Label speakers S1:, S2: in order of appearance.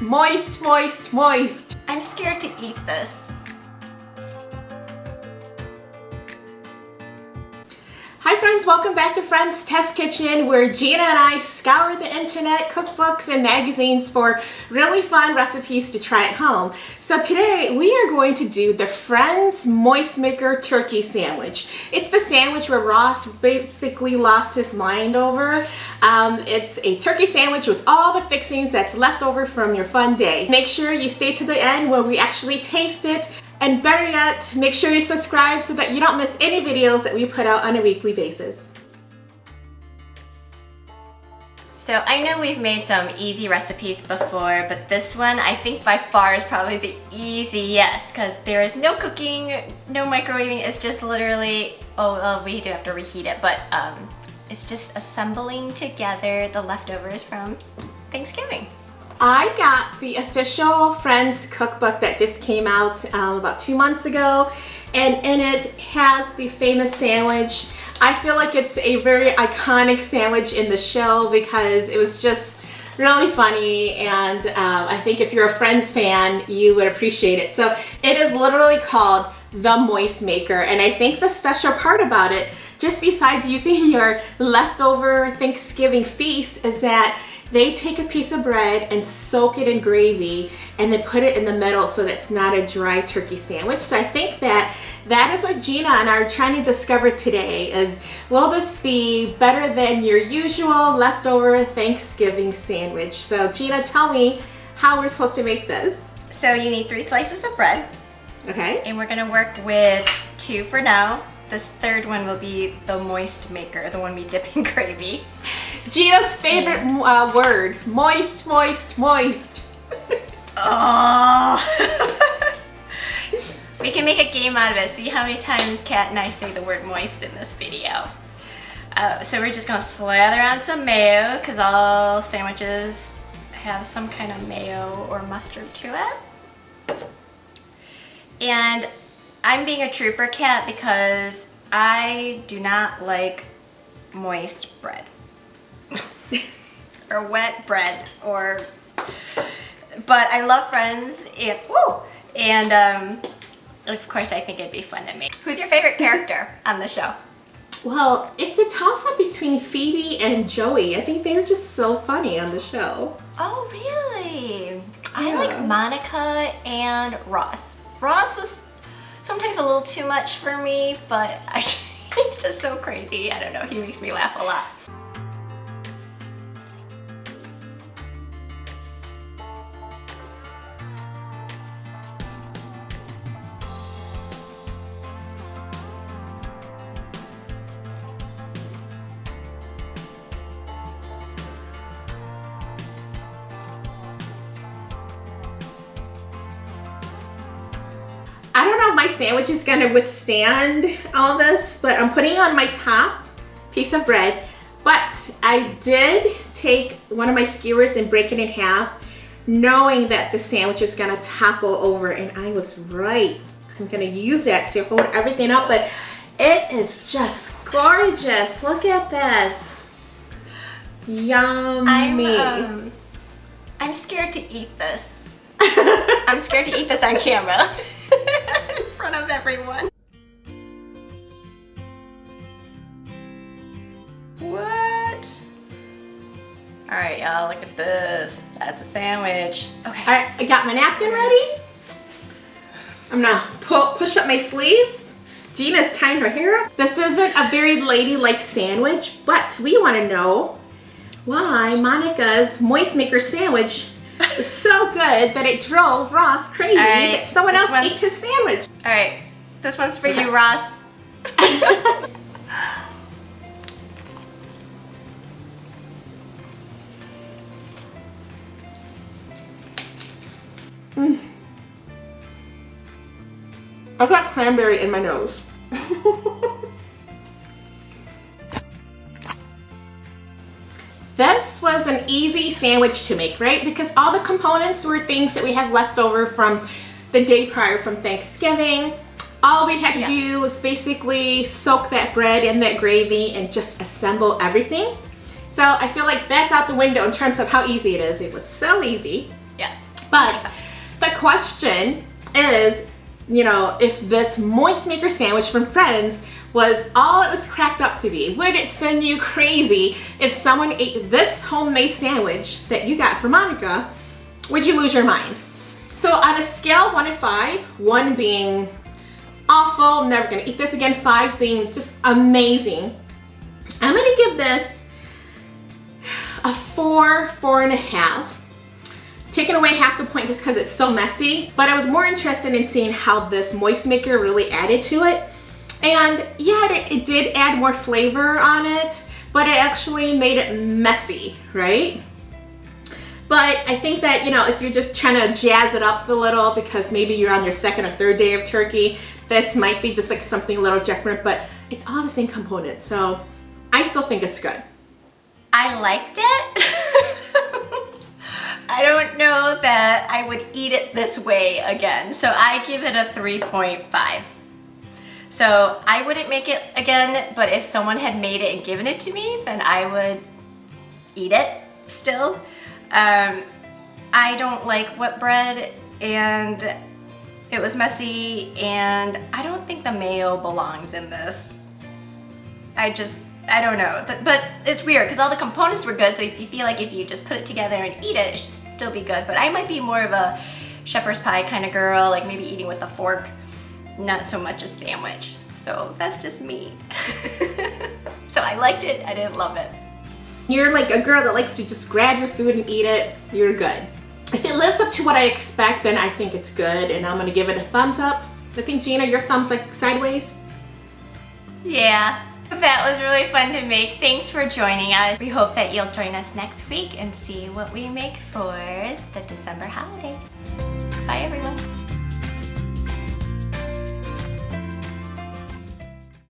S1: Moist, moist, moist.
S2: I'm scared to eat this.
S1: Hi friends, welcome back to Friends Test Kitchen, where Gina and I scour the internet, cookbooks, and magazines for really fun recipes to try at home. So today we are going to do the Friends Moist Maker Turkey Sandwich. It's the sandwich where Ross basically lost his mind over. It's a turkey sandwich with all the fixings that's left over from your fun day. Make sure you stay to the end where we actually taste it. And better yet, make sure you subscribe so that you don't miss any videos that we put out on a weekly basis.
S2: So I know we've made some easy recipes before, but this one I think by far is probably the easiest because there is no cooking, no microwaving. It's just literally, we do have to reheat it, but it's just assembling together the leftovers from Thanksgiving.
S1: I got the official Friends cookbook that just came out about 2 months ago, and in it has the famous sandwich. I feel like it's a very iconic sandwich in the show because it was just really funny, and I think if you're a Friends fan, you would appreciate it. So it is literally called the Moist Maker, and I think the special part about it, just besides using your leftover Thanksgiving feast, is that they take a piece of bread and soak it in gravy and then put it in the middle so that it's not a dry turkey sandwich. So I think that is what Gina and I are trying to discover today is, will this be better than your usual leftover Thanksgiving sandwich? So Gina, tell me how we're supposed to make this.
S2: So you need 3 slices of bread.
S1: Okay.
S2: And we're gonna work with 2 for now. This third one will be the moist maker, the one we dip in gravy.
S1: Gina's favorite word, moist, moist, moist.
S2: Oh. We can make a game out of it. See how many times Kat and I say the word moist in this video. So we're just gonna slather on some mayo because all sandwiches have some kind of mayo or mustard to it. And I'm being a trooper, Kat, because I do not like moist bread. Or wet bread, but I love Friends, and of course I think it'd be fun to make. Who's your favorite character on the show?
S1: Well, it's a toss-up between Phoebe and Joey. I think they're just so funny on the show.
S2: Oh, really?
S1: Yeah.
S2: I like Monica and Ross. Ross was sometimes a little too much for me, but he's just so crazy. I don't know, he makes me laugh a lot.
S1: I don't know if my sandwich is gonna withstand all this, but I'm putting on my top piece of bread. But I did take one of my skewers and break it in half, knowing that the sandwich is gonna topple over, and I was right. I'm gonna use that to hold everything up, but it is just gorgeous. Look at this. Yummy.
S2: I'm scared to eat this. I'm scared to eat this on camera. In front of everyone. What? Alright, y'all, look at this. That's a sandwich. Okay.
S1: Alright, I got my napkin ready. I'm gonna push up my sleeves. Gina's tying her hair up. This isn't a very ladylike sandwich, but we want to know why Monica's Moist Maker sandwich was so good that it drove Ross crazy that someone else ate his sandwich.
S2: Alright, this one's for you, Ross.
S1: I've got cranberry in my nose. This was an easy sandwich to make, right? Because all the components were things that we had left over from the day prior from Thanksgiving. All we had to do was basically soak that bread in that gravy and just assemble everything. So I feel like that's out the window in terms of how easy it is. It was so easy.
S2: Yes.
S1: But the question is, you know, if this moist maker sandwich from Friends was all it was cracked up to be, would it send you crazy if someone ate this homemade sandwich that you got for Monica? Would you lose your mind? So on a scale of 1 to 5, 1 being awful, never gonna eat this again, 5 being just amazing, I'm gonna give this a 4, 4.5. Taking away half the point just because it's so messy, but I was more interested in seeing how this moist maker really added to it. And yeah, it did add more flavor on it, but it actually made it messy, right? But I think that, you know, if you're just trying to jazz it up a little because maybe you're on your 2nd or 3rd day of turkey, this might be just like something a little different, but it's all the same components, so I still think it's good.
S2: I liked it. I don't know that I would eat it this way again, so I give it a 3.5. So I wouldn't make it again, but if someone had made it and given it to me, then I would eat it still. I don't like wet bread, and it was messy, and I don't think the mayo belongs in this. I don't know, but it's weird because all the components were good, so if you feel like if you just put it together and eat it, it should still be good. But I might be more of a shepherd's pie kind of girl, like maybe eating with a fork, not so much a sandwich. So that's just me. So I liked it, I didn't love it.
S1: You're like a girl that likes to just grab your food and eat it, you're good. If it lives up to what I expect, then I think it's good, and I'm gonna give it a thumbs up. I think, Gina, your thumb's like sideways.
S2: Yeah, that was really fun to make. Thanks for joining us. We hope that you'll join us next week and see what we make for the December holiday.